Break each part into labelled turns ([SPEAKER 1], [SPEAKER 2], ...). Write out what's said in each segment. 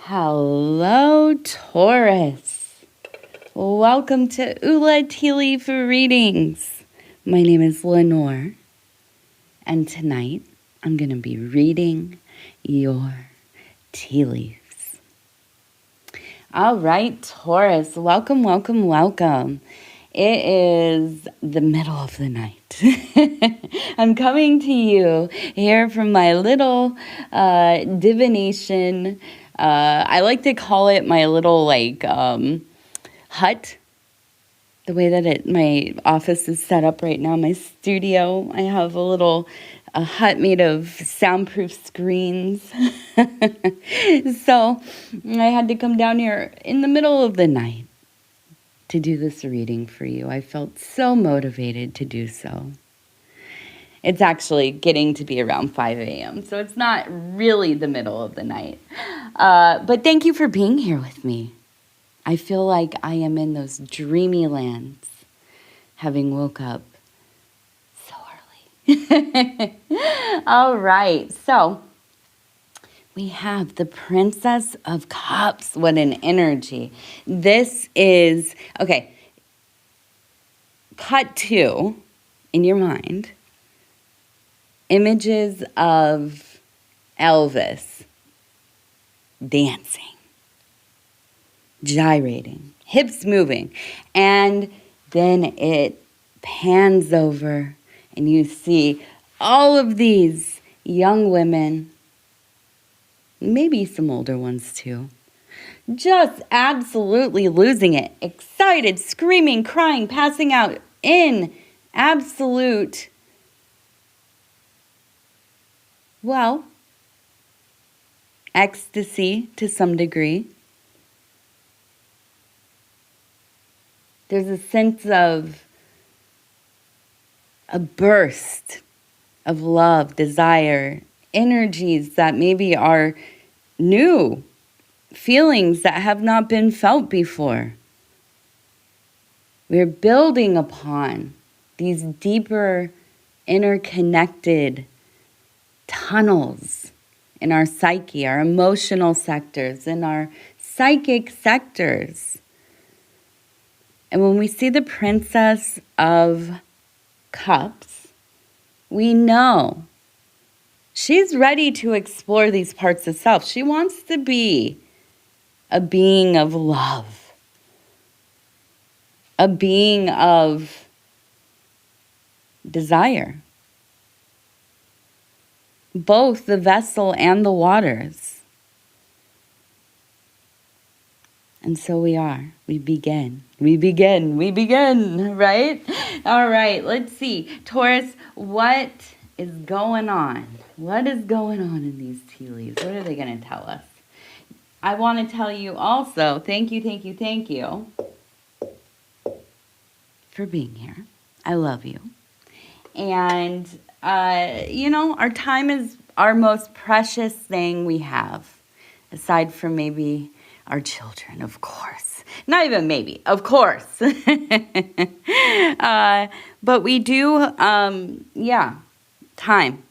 [SPEAKER 1] Hello, Taurus. Welcome to Ula Tea Leaf Readings. My name is Lenor, and tonight I'm going to be reading your tea leaves. All right, Taurus, welcome. It is the middle of the night. I'm coming to you here from my little divination. I like to call it my little hut. The way that my office is set up right now, my studio, I have a hut made of soundproof screens. So I had to come down here in the middle of the night to do this reading for you. I felt so motivated to do so. It's actually getting to be around 5 a.m., so it's not really the middle of the night. But thank you for being here with me. I feel like I am in those dreamy lands, having woke up so early. All right, so we have the Princess of Cups. What an energy. This is, okay, cut to, in your mind, images of Elvis dancing, gyrating, hips moving, and then it pans over and you see all of these young women, maybe some older ones too, just absolutely losing it, excited, screaming, crying, passing out in absolute, well, ecstasy to some degree. There's a sense of a burst of love, desire, energies that maybe are new, feelings that have not been felt before. We're building upon these deeper, interconnected tunnels in our psyche, our emotional sectors, in our psychic sectors. And when we see the Princess of Cups, we know she's ready to explore these parts of self. She wants to be a being of love, a being of desire, both the vessel and the waters. And so we begin, right? All right, let's see. Taurus, what is going on? What is going on in these tea leaves? What are they going to tell us? I want to tell you also, thank you for being here. I love you. And, our time is our most precious thing we have, aside from maybe our children, of course. Not even maybe, of course. But we do, time.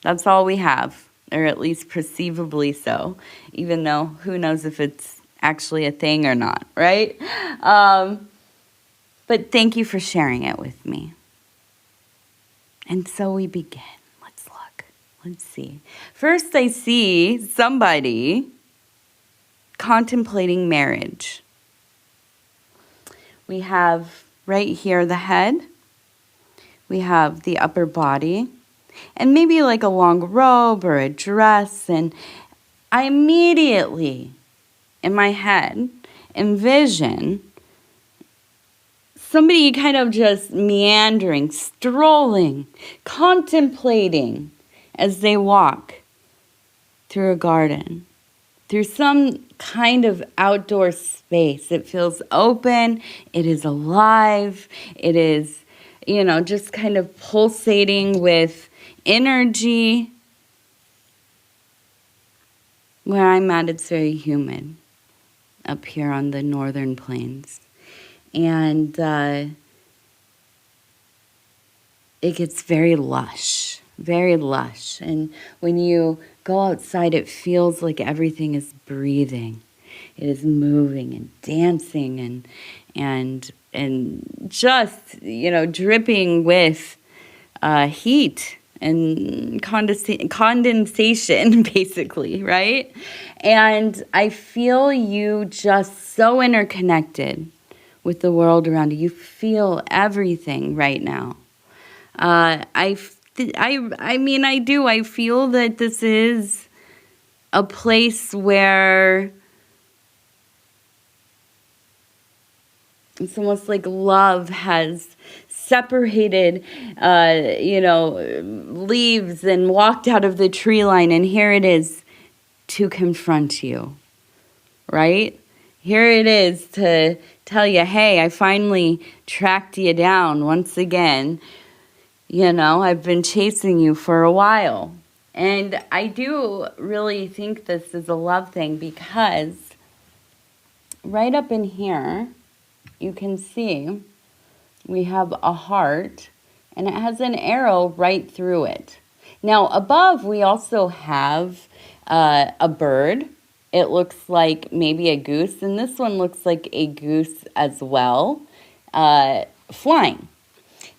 [SPEAKER 1] That's all we have, or at least perceivably so, even though who knows if it's actually a thing or not, right? But thank you for sharing it with me. And so we begin. Let's look. Let's see. First, I see somebody contemplating marriage. We have right here the head. We have the upper body. And maybe like a long robe or a dress. And I immediately, in my head, envision somebody kind of just meandering, strolling, contemplating as they walk through a garden, through some kind of outdoor space. It feels open, it is alive, it is, just kind of pulsating with energy. Where I'm at, it's very humid up here on the northern plains. And it gets very lush, very lush. And when you go outside, it feels like everything is breathing. It is moving and dancing and just, dripping with heat and condensation, basically, right? And I feel you just so interconnected with the world around you. You feel everything right now. I do. I feel that this is a place where it's almost like love has separated, leaves and walked out of the tree line. And here it is to confront you, right? Here it is to tell you, hey, I finally tracked you down once again. I've been chasing you for a while. And I do really think this is a love thing because right up in here, you can see we have a heart and it has an arrow right through it. Now above we also have a bird. It looks like maybe a goose, and this one looks like a goose as well, flying.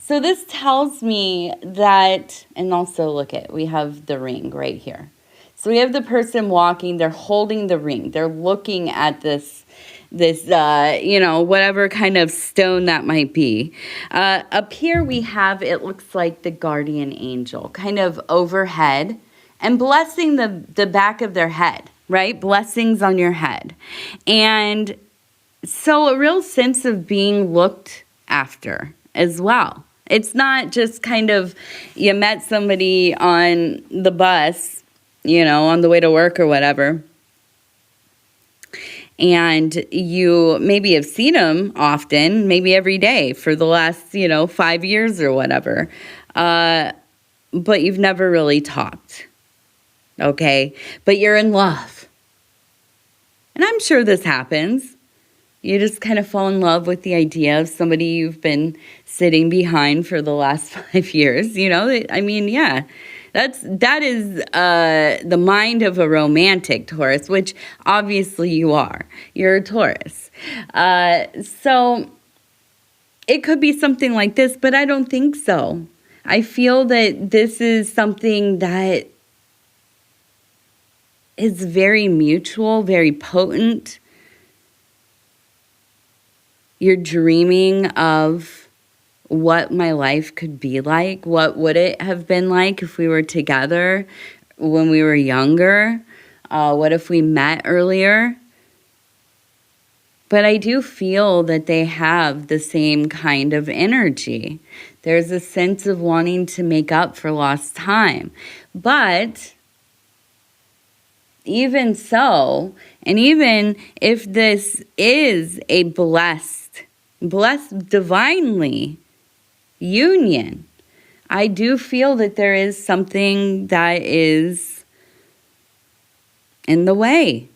[SPEAKER 1] So this tells me that, and also we have the ring right here. So we have the person walking, they're holding the ring. They're looking at this whatever kind of stone that might be. Up here we have, it looks like the guardian angel kind of overhead and blessing the back of their head, right? Blessings on your head. And so a real sense of being looked after as well. It's not just kind of you met somebody on the bus, on the way to work or whatever, and you maybe have seen them often, maybe every day for the last, 5 years or whatever, but you've never really talked, okay? But you're in love. And I'm sure this happens. You just kind of fall in love with the idea of somebody you've been sitting behind for the last 5 years, yeah. That is the mind of a romantic Taurus, which obviously you are. You're a Taurus. So it could be something like this, but I don't think so. I feel that this is something that is very mutual, very potent. You're dreaming of what my life could be like. What would it have been like if we were together when we were younger? What if we met earlier? But I do feel that they have the same kind of energy. There's a sense of wanting to make up for lost time. But even so, and even if this is a blessed divinely union, I do feel that there is something that is in the way.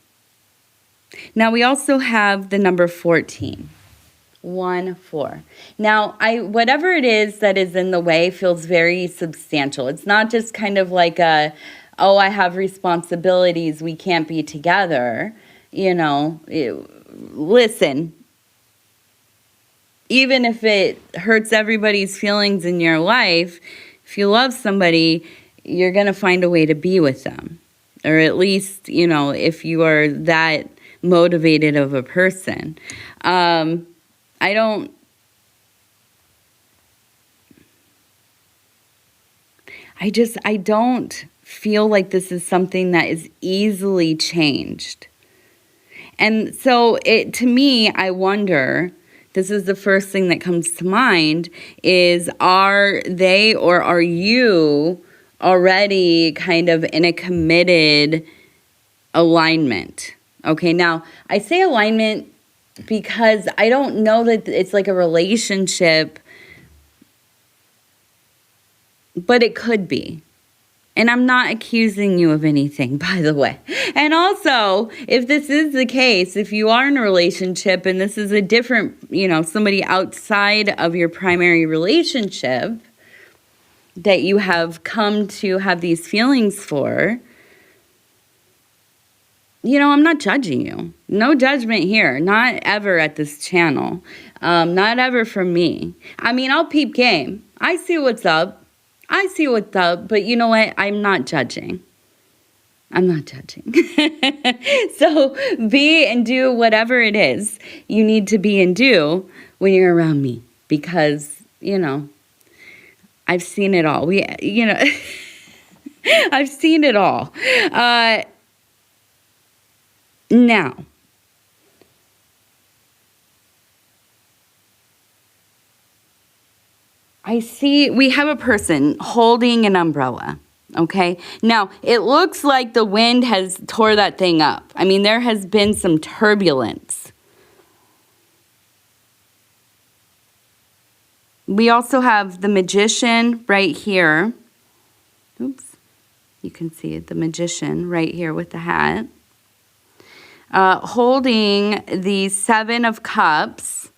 [SPEAKER 1] Now we also have the number 14. 1, 4. Now, whatever it is that is in the way feels very substantial. It's not just kind of like I have responsibilities, we can't be together. Listen, even if it hurts everybody's feelings in your life, if you love somebody, you're going to find a way to be with them. Or at least, if you are that motivated of a person. I don't feel like this is something that is easily changed. And so to me, I wonder, this is the first thing that comes to mind, is are they or are you already kind of in a committed alignment? Okay, now I say alignment because I don't know that it's like a relationship, but it could be. And I'm not accusing you of anything, by the way. And also, if this is the case, if you are in a relationship and this is a different, somebody outside of your primary relationship, that you have come to have these feelings for, I'm not judging you. No judgment here. Not ever at this channel. Not ever from me. I mean, I'll peep game. I see what's up. But you know what? I'm not judging. So be and do whatever it is you need to be and do when you're around me. Because, I've seen it all. I've seen it all. Now, I see we have a person holding an umbrella, okay? Now, it looks like the wind has tore that thing up. I mean, there has been some turbulence. We also have the Magician right here. Oops. You can see it, the Magician right here with the hat. Holding the Seven of Cups.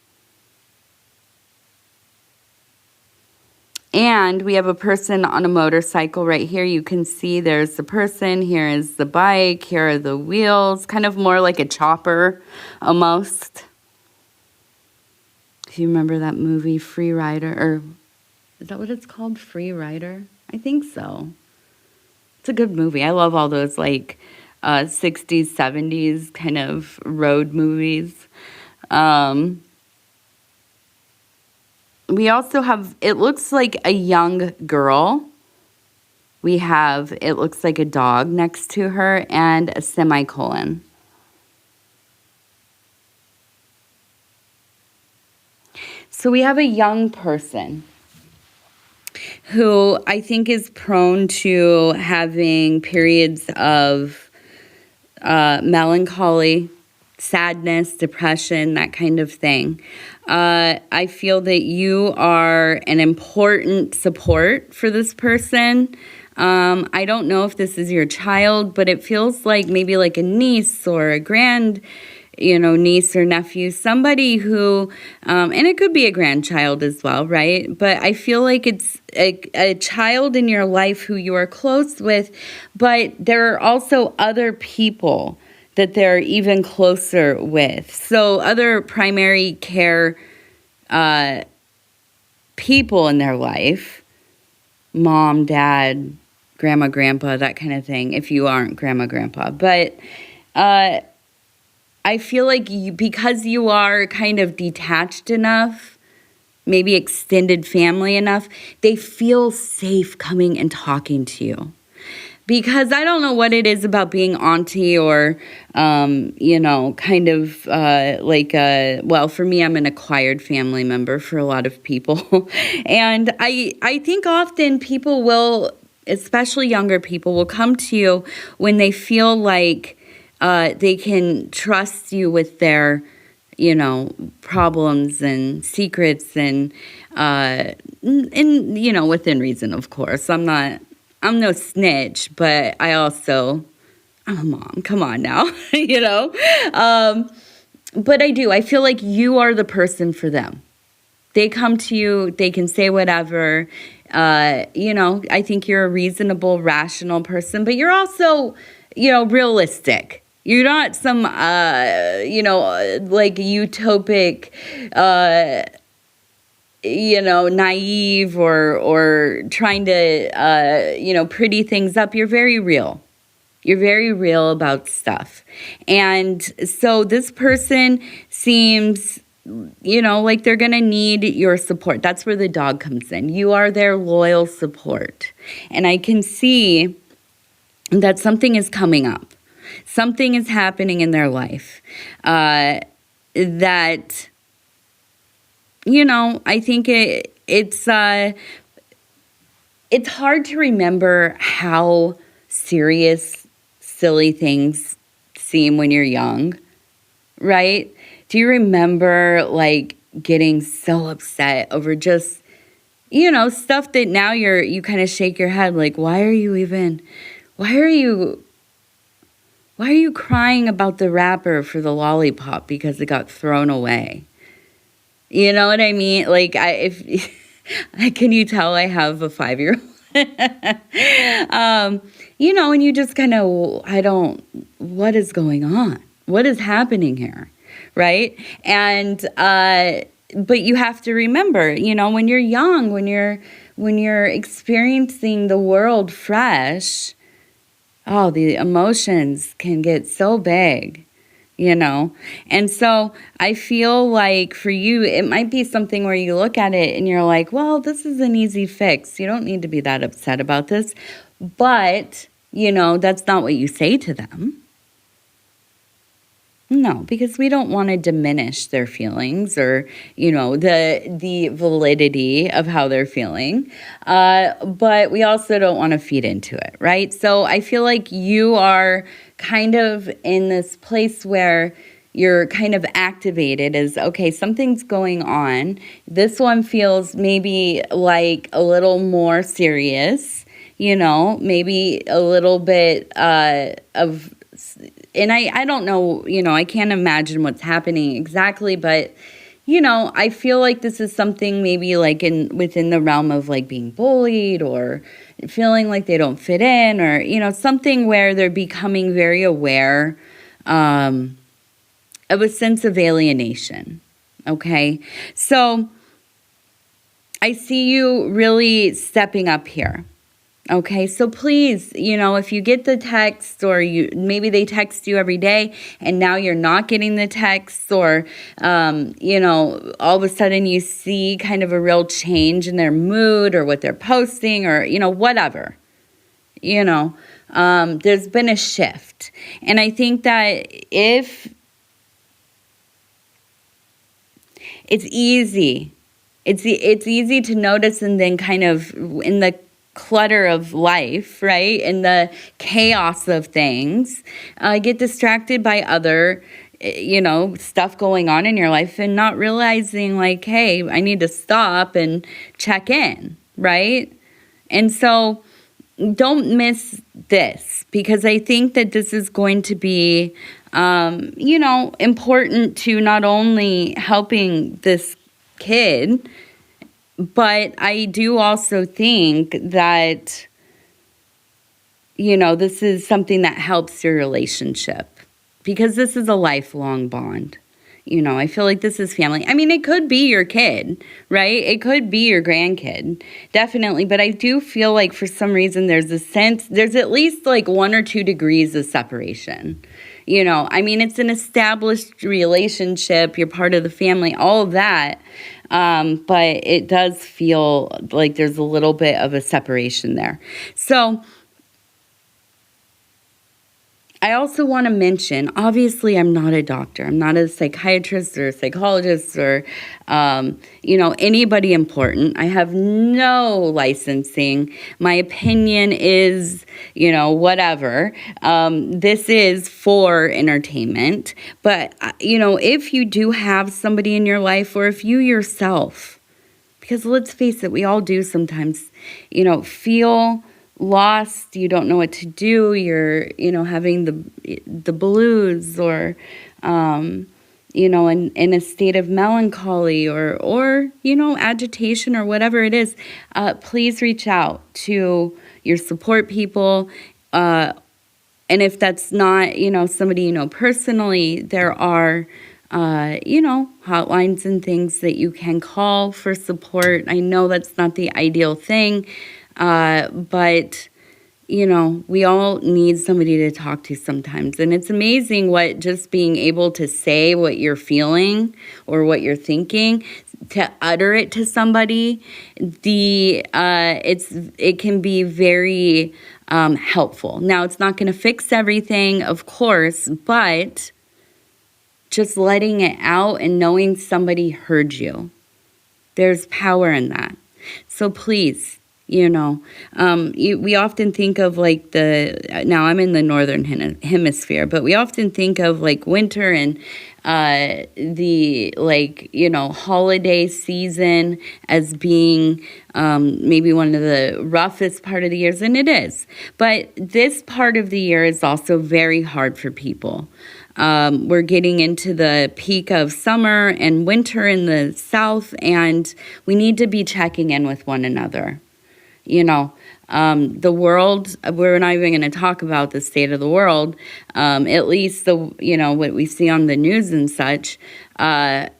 [SPEAKER 1] And we have a person on a motorcycle right here. You can see there's the person. Here is the bike. Here are the wheels. Kind of more like a chopper almost. If you remember that movie, Free Rider, or is that what it's called? Free Rider? I think so. It's a good movie. I love all those like 60s, 70s kind of road movies. We also have, it looks like a young girl. We have, it looks like a dog next to her and a semicolon. So we have a young person who I think is prone to having periods of melancholy, sadness, depression, that kind of thing. I feel that you are an important support for this person. I don't know if this is your child, but it feels like maybe like a niece or a niece or nephew, somebody who, and it could be a grandchild as well, right? But I feel like it's a child in your life who you are close with, but there are also other people that they're even closer with. So other primary care people in their life, mom, dad, grandma, grandpa, that kind of thing, if you aren't grandma, grandpa. But I feel like because you are kind of detached enough, maybe extended family enough, they feel safe coming and talking to you. Because I don't know what it is about being auntie or, kind of well, for me, I'm an acquired family member for a lot of people. And I think often people will, especially younger people, will come to you when they feel like they can trust you with their, problems and secrets and within reason, of course. I'm no snitch, but I'm a mom. Come on now, But I feel like you are the person for them. They come to you, they can say whatever. I think you're a reasonable, rational person, but you're also, realistic. You're not some, like utopic, naive or trying to, pretty things up. You're very real. You're very real about stuff. And so this person seems, like they're going to need your support. That's where the dog comes in. You are their loyal support. And I can see that something is coming up. Something is happening in their life that, I think it's hard to remember how serious, silly things seem when you're young, right? Do you remember, like, getting so upset over just, stuff that now you kind of shake your head, like, why are you crying about the wrapper for the lollipop because it got thrown away? You know what I mean? Like, can you tell I have a 5-year-old? And you just kind of, what is going on? What is happening here? Right? And, but you have to remember, when you're young, when you're experiencing the world fresh, the emotions can get so big. And so I feel like for you, it might be something where you look at it and you're like, well, this is an easy fix. You don't need to be that upset about this. But, that's not what you say to them. No, because we don't want to diminish their feelings or, the validity of how they're feeling. But we also don't want to feed into it, right? So I feel like you are kind of in this place where you're kind of activated as, okay, something's going on. This one feels maybe like a little more serious, maybe a little bit of... And I don't know, I can't imagine what's happening exactly, but, I feel like this is something maybe like within the realm of like being bullied or feeling like they don't fit in or, something where they're becoming very aware of a sense of alienation, okay? So I see you really stepping up here. Okay, so please, if you get the text or maybe they text you every day and now you're not getting the texts or, all of a sudden you see kind of a real change in their mood or what they're posting or, whatever, there's been a shift. And I think that it's easy to notice and then kind of in the clutter of life, right? And the chaos of things, get distracted by other, stuff going on in your life and not realizing like, hey, I need to stop and check in, right? And so don't miss this because I think that this is going to be, important to not only helping this kid, but I do also think that, this is something that helps your relationship because this is a lifelong bond. I feel like this is family. I mean, it could be your kid, right? It could be your grandkid, definitely. But I do feel like for some reason there's at least like 1 or 2 degrees of separation. It's an established relationship. You're part of the family, all of that. But it does feel like there's a little bit of a separation there. So I also want to mention, obviously, I'm not a doctor. I'm not a psychiatrist or a psychologist or, anybody important. I have no licensing. My opinion is, whatever. This is for entertainment. But, if you do have somebody in your life or if you yourself, because let's face it, we all do sometimes, feel lost, you don't know what to do, you're, having the blues or, in a state of melancholy or agitation or whatever it is, please reach out to your support people. And if that's not, somebody personally, there are, hotlines and things that you can call for support. I know that's not the ideal thing. But, we all need somebody to talk to sometimes. And it's amazing what just being able to say what you're feeling or what you're thinking, to utter it to somebody, it can be very helpful. Now, it's not going to fix everything, of course, but just letting it out and knowing somebody heard you, there's power in that. So please, we often think of like now I'm in the northern hemisphere, but we often think of like winter and the holiday season as being maybe one of the roughest part of the years, and it is. But this part of the year is also very hard for people. We're getting into the peak of summer and winter in the south, and we need to be checking in with one another. The world, we're not even going to talk about the state of the world, at least what we see on the news and such. But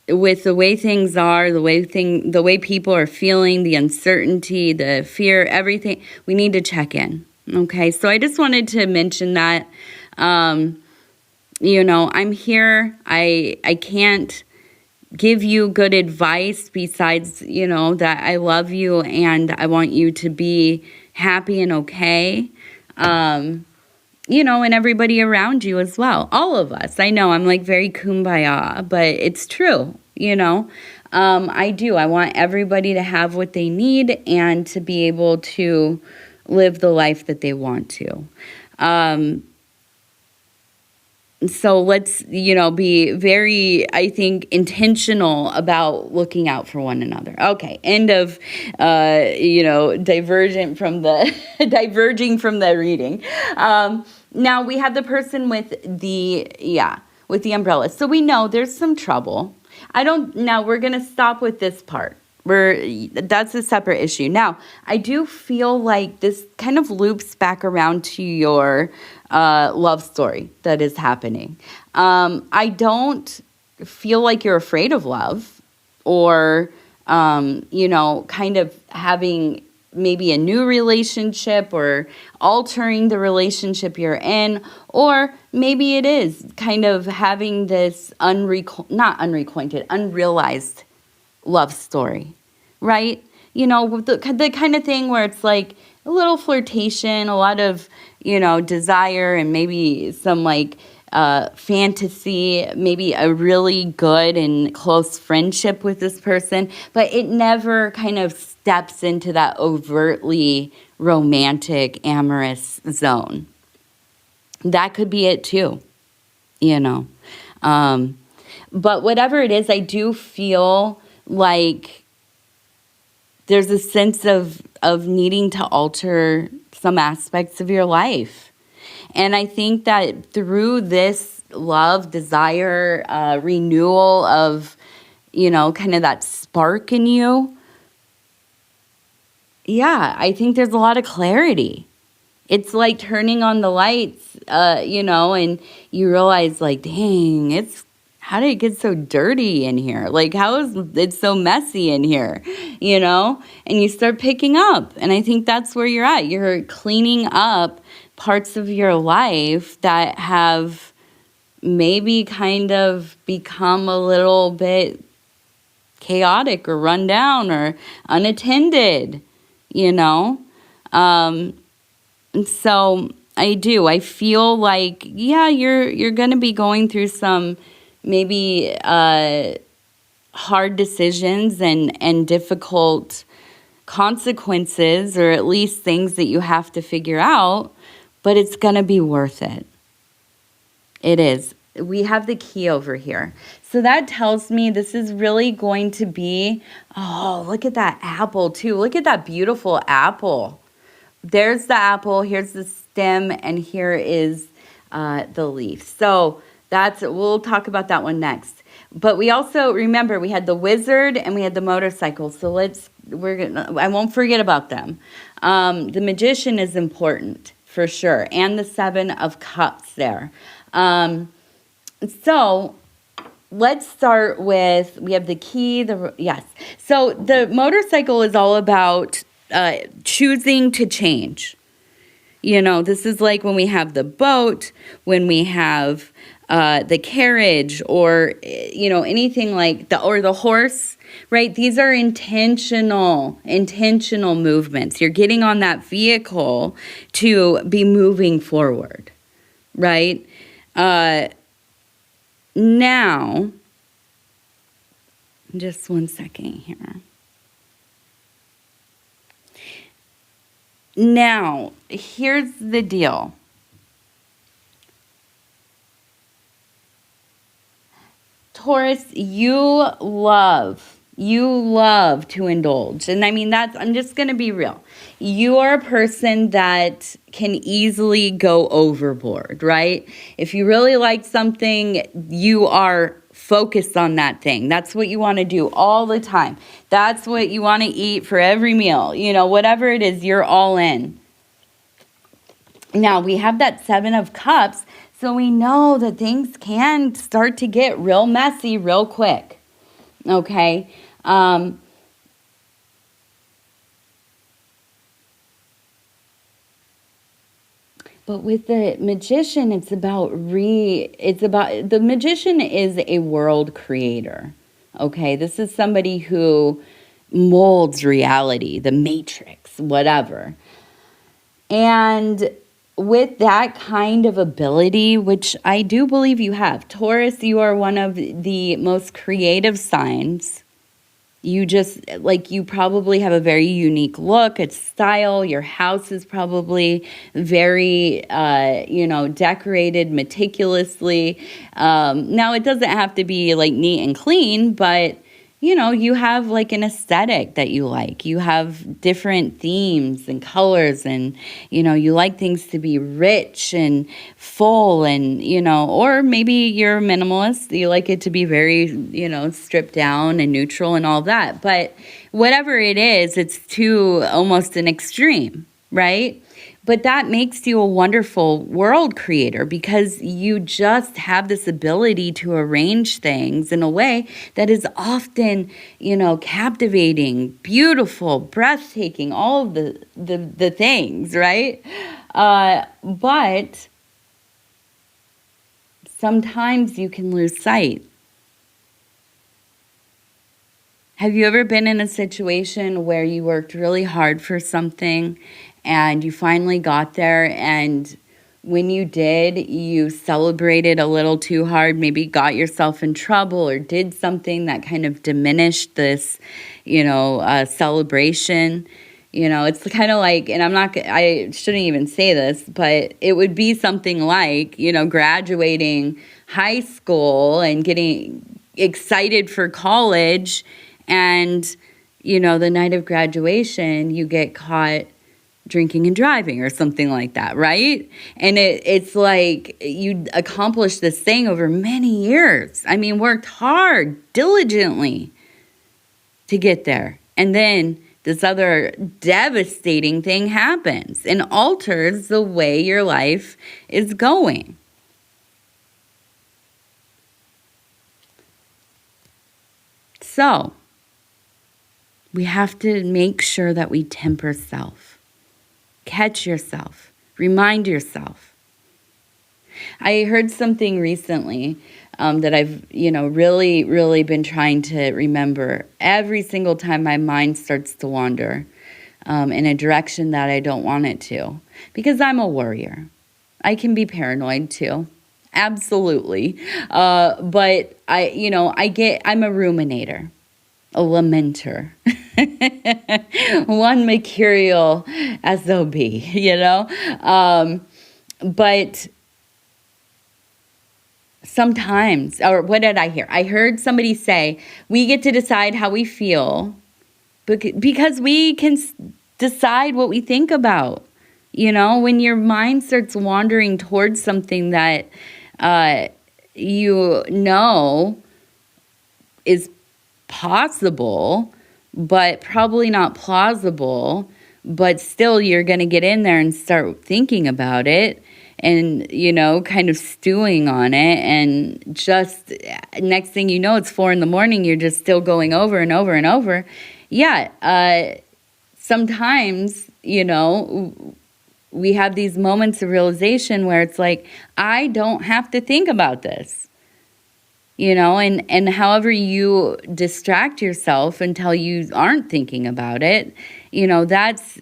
[SPEAKER 1] with the way things are, the way people are feeling, the uncertainty, the fear, everything, we need to check in. Okay, so I just wanted to mention that. I'm here. I can't give you good advice besides, that I love you and I want you to be happy and okay. And everybody around you as well. All of us. I know I'm like very kumbaya, but it's true, I do. I want everybody to have what they need and to be able to live the life that they want to. So let's, be very, I think, intentional about looking out for one another. Okay, end of, diverging from the reading. Now we have the person with the umbrella. So we know there's some trouble. Now we're going to stop with this part. That's a separate issue. Now, I do feel like this kind of loops back around to your love story that is happening. I don't feel like you're afraid of love or, kind of having maybe a new relationship or altering the relationship you're in, or maybe it is kind of having this unrealized love story, right? The kind of thing where it's like a little flirtation, a lot of, desire and maybe some fantasy, maybe a really good and close friendship with this person, but it never kind of steps into that overtly romantic, amorous zone. That could be it too, But whatever it is, I do feel like there's a sense of needing to alter some aspects of your life. And I think that through this love, desire, renewal of, kind of that spark in you, I think there's a lot of clarity. It's like turning on the lights, and you realize dang, how did it get so dirty in here? How is it so messy in here? And you start picking up. And I think that's where you're at. You're cleaning up parts of your life that have maybe kind of become a little bit chaotic or run down or unattended, And so I feel like, you're going to be going through some maybe hard decisions and difficult consequences, or at least things that you have to figure out, but it's going to be worth it. It is. We have the key over here. So that tells me this is really going to be, look at that apple too. Look at that beautiful apple. There's the apple, here's the stem, and here is the leaf. So we'll talk about that one next. But we also, remember, we had the wizard and we had the motorcycle. So I won't forget about them. The magician is important for sure. And the 7 of Cups there. So let's start with, we have the key, yes. So the motorcycle is all about choosing to change. This is like when we have the boat, when we have the carriage, or anything like the horse, right? These are intentional movements. You're getting on that vehicle to be moving forward, right? Now, just one second here. Now, here's the deal. Taurus, you love to indulge. And I mean, I'm just going to be real. You are a person that can easily go overboard, right? If you really like something, you are focus on that thing. That's what you want to do all the time. That's what you want to eat for every meal. Whatever it is, you're all in. Now, we have that 7 of Cups, so we know that things can start to get real messy real quick. Okay? But with the Magician, the Magician is a world creator. Okay, this is somebody who molds reality, the Matrix, whatever. And with that kind of ability, which I do believe you have, Taurus, you are one of the most creative signs. You probably have a very unique look, it's style. Your house is probably very, decorated meticulously. Now, it doesn't have to be like neat and clean, but you have like an aesthetic that you like. You have different themes and colors, and, you like things to be rich and full, and, or maybe you're a minimalist. You like it to be very, stripped down and neutral and all that. But whatever it is, it's to almost an extreme, right? But that makes you a wonderful world creator, because you just have this ability to arrange things in a way that is often, captivating, beautiful, breathtaking, all of the things, right? But sometimes you can lose sight. Have you ever been in a situation where you worked really hard for something and you finally got there, and when you did, you celebrated a little too hard, maybe got yourself in trouble or did something that kind of diminished this, celebration? It's kind of like, and I shouldn't even say this, but it would be something like, graduating high school and getting excited for college, and, the night of graduation, you get caught drinking and driving or something like that, right? And it's like you accomplished this thing over many years. I mean, worked hard, diligently to get there. And then this other devastating thing happens and alters the way your life is going. So, we have to make sure that we temper self. Catch yourself. Remind yourself. I heard something recently that I've, really, really been trying to remember every single time my mind starts to wander in a direction that I don't want it to. Because I'm a worrier. I can be paranoid too. Absolutely. But I'm a ruminator, a lamenter. One mercurial SOB, but sometimes, or what did I hear? I heard somebody say, we get to decide how we feel because we can decide what we think about. When your mind starts wandering towards something that is possible, but probably not plausible, but still you're going to get in there and start thinking about it and, kind of stewing on it. And just next thing you know, it's 4 a.m. You're just still going over and over and over. Yeah. Sometimes, we have these moments of realization where it's like, I don't have to think about this. And however you distract yourself until you aren't thinking about it, that's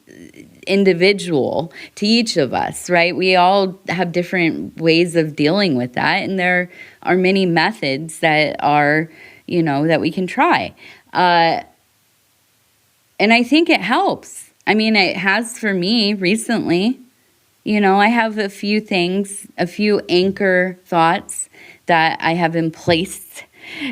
[SPEAKER 1] individual to each of us, right? We all have different ways of dealing with that. And there are many methods that are, that we can try. And I think it helps. I mean, it has for me recently. I have a few anchor thoughts that I have in place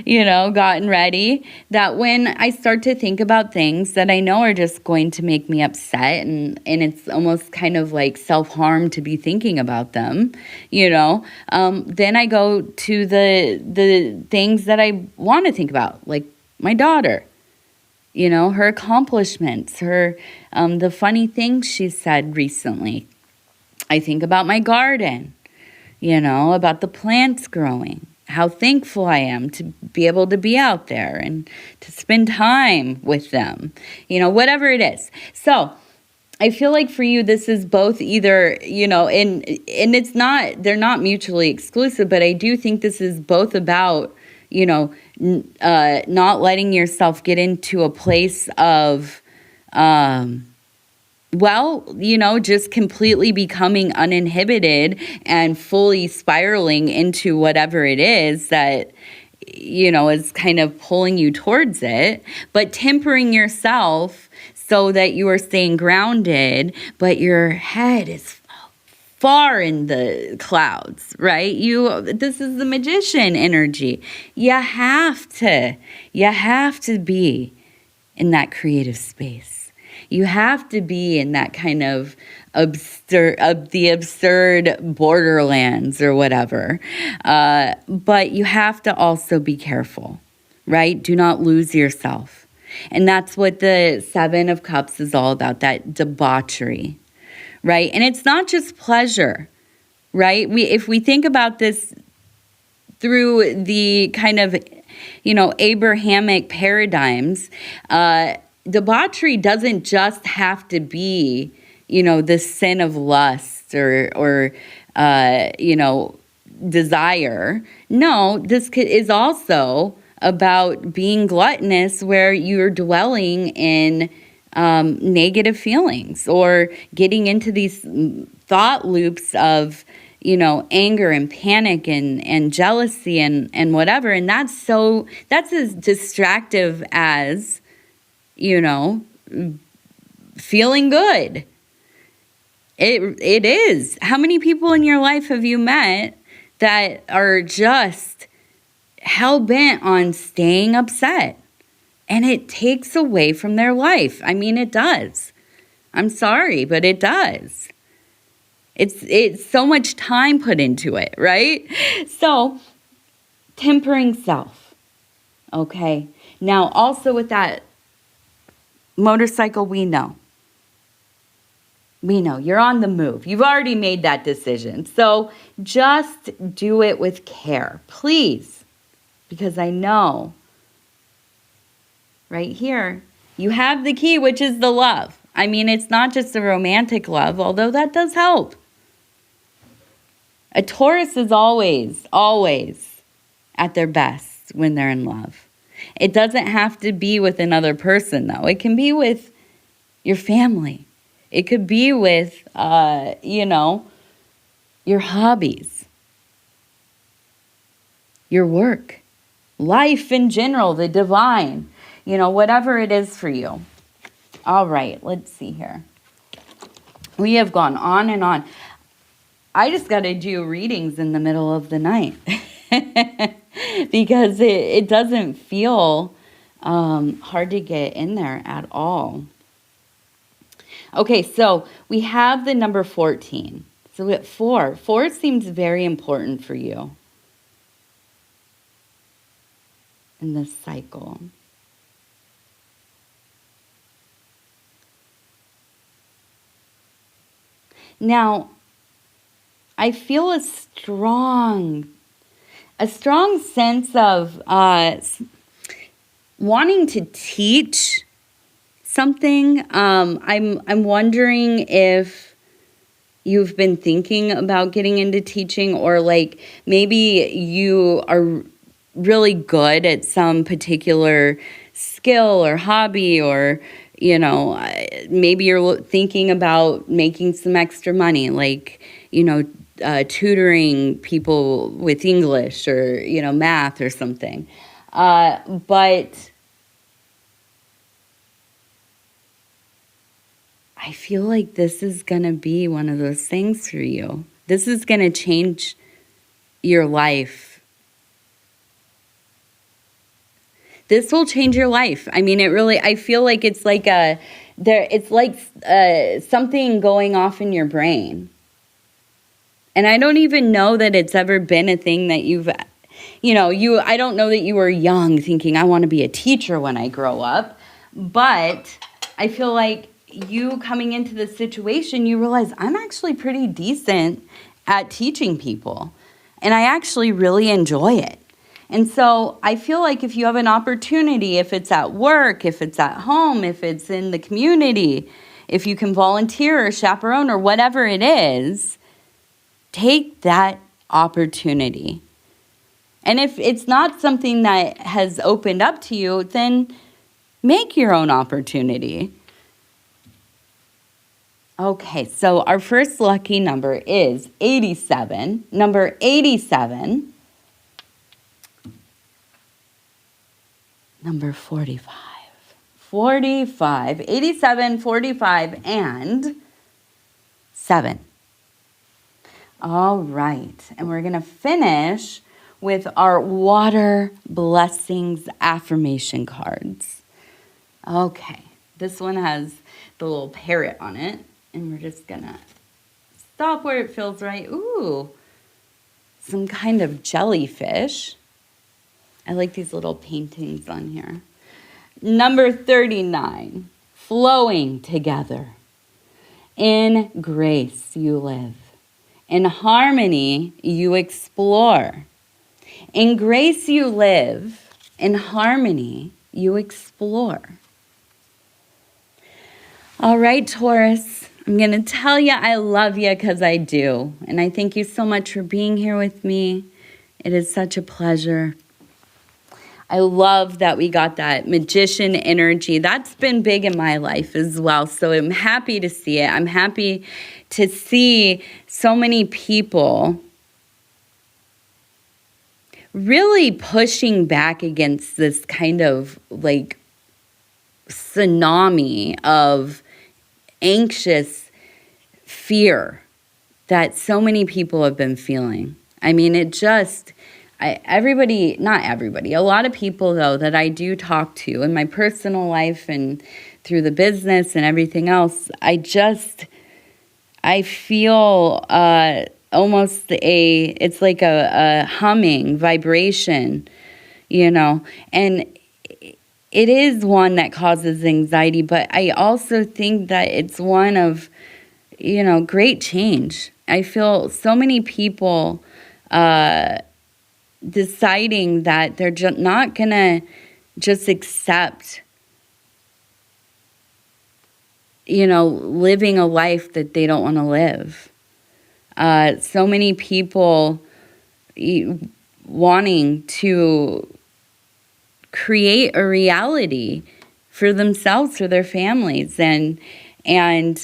[SPEAKER 1] gotten ready, that when I start to think about things that I know are just going to make me upset, and it's almost kind of like self-harm to be thinking about them, then I go to the things that I want to think about, like my daughter, her accomplishments, the funny things she said recently. I think about my garden, about the plants growing, how thankful I am to be able to be out there and to spend time with them, whatever it is. So I feel like for you, this is both either, and it's not, they're not mutually exclusive, but I do think this is both about, not letting yourself get into a place of, just completely becoming uninhibited and fully spiraling into whatever it is that, is kind of pulling you towards it, but tempering yourself so that you are staying grounded, but your head is far in the clouds, right? This is the magician energy. You have to be in that creative space. You have to be in that kind of the absurd borderlands or whatever. But you have to also be careful, right? Do not lose yourself. And that's what the Seven of Cups is all about, that debauchery, right? And it's not just pleasure, right? If we think about this through the kind of, Abrahamic paradigms, debauchery doesn't just have to be, the sin of lust or desire. No, this is also about being gluttonous, where you're dwelling in negative feelings or getting into these thought loops of, anger and panic and jealousy and whatever. And that's as distractive as, feeling good. It is. How many people in your life have you met that are just hell-bent on staying upset? And it takes away from their life. I mean, it does. I'm sorry, but it does. It's so much time put into it, right? So, tempering self. Okay. Now, also with that motorcycle, we know you're on the move. You've already made that decision. So just do it with care, please. Because I know right here, you have the key, which is the love. I mean, it's not just a romantic love, although that does help. A Taurus is always at their best when they're in love. It doesn't have to be with another person, though. It can be with your family. It could be with, your hobbies, your work, life in general, the divine, whatever it is for you. All right, let's see here. We have gone on and on. I just got to do readings in the middle of the night because it doesn't feel hard to get in there at all. Okay, so we have the number 14. So at 4 seems very important for you in this cycle. Now, I feel a strong sense of wanting to teach something. I'm wondering if you've been thinking about getting into teaching, or like maybe you are really good at some particular skill or hobby, or maybe you're thinking about making some extra money, like tutoring people with English or math or something, but I feel like this is going to be one of those things for you. This is going to change your life this will change your life. I mean, I feel like it's like something going off in your brain. And I don't even know that it's ever been a thing that I don't know that you were young thinking, I want to be a teacher when I grow up. But I feel like you coming into this situation, you realize I'm actually pretty decent at teaching people. And I actually really enjoy it. And so I feel like if you have an opportunity, if it's at work, if it's at home, if it's in the community, if you can volunteer or chaperone or whatever it is, take that opportunity. And if it's not something that has opened up to you, then make your own opportunity. Okay, so our first lucky number is 87. Number 87. Number 45. 45. 87, 45, and 7. All right, and we're going to finish with our water blessings affirmation cards. Okay, this one has the little parrot on it, and we're just going to stop where it feels right. Ooh, some kind of jellyfish. I like these little paintings on here. Number 39, flowing together. In grace you live. In harmony you explore. In grace you live. In harmony you explore. All right, Taurus, I'm going to tell you I love you because I do. And I thank you so much for being here with me. It is such a pleasure. I love that we got that magician energy. That's been big in my life as well. So I'm happy to see it. I'm happy to see so many people really pushing back against this kind of like tsunami of anxious fear that so many people have been feeling. I mean, it just... not everybody, a lot of people, though, that I do talk to in my personal life and through the business and everything else, I feel almost it's like a humming vibration, and it is one that causes anxiety, but I also think that it's one of, great change. I feel so many people deciding that they're not going to just accept, living a life that they don't want to live. So many people wanting to create a reality for themselves, for their families, and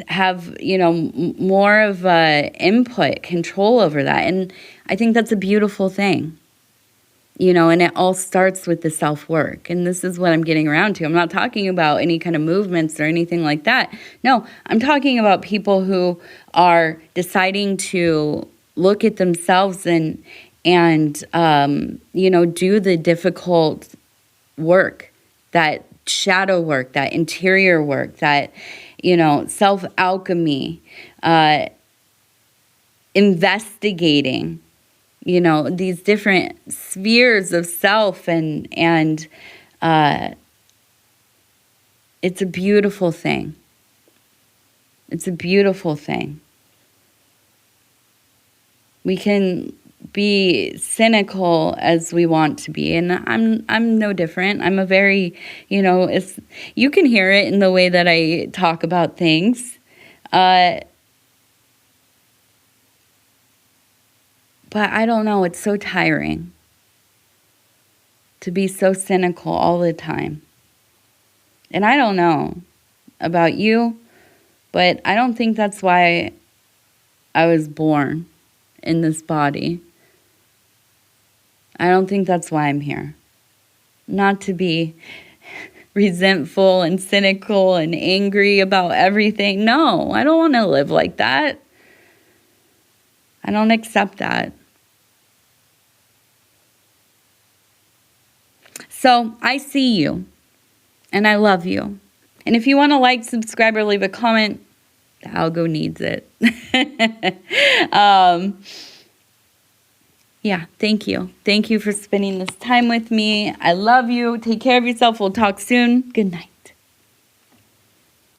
[SPEAKER 1] have, more of a input, control over that. And I think that's a beautiful thing. And it all starts with the self-work. And this is what I'm getting around to. I'm not talking about any kind of movements or anything like that. No, I'm talking about people who are deciding to look at themselves and do the difficult work, that shadow work, that interior work, that, self-alchemy, investigating, these different spheres of self, and it's a beautiful thing. It's a beautiful thing. We can be cynical as we want to be, and I'm no different. I'm a very, you can hear it in the way that I talk about things. But I don't know, it's so tiring to be so cynical all the time. And I don't know about you, but I don't think that's why I was born in this body. I don't think that's why I'm here. Not to be resentful and cynical and angry about everything. No, I don't want to live like that. I don't accept that. So I see you, and I love you. And if you want to like, subscribe, or leave a comment, the algo needs it. Yeah, thank you. Thank you for spending this time with me. I love you. Take care of yourself. We'll talk soon. Good night.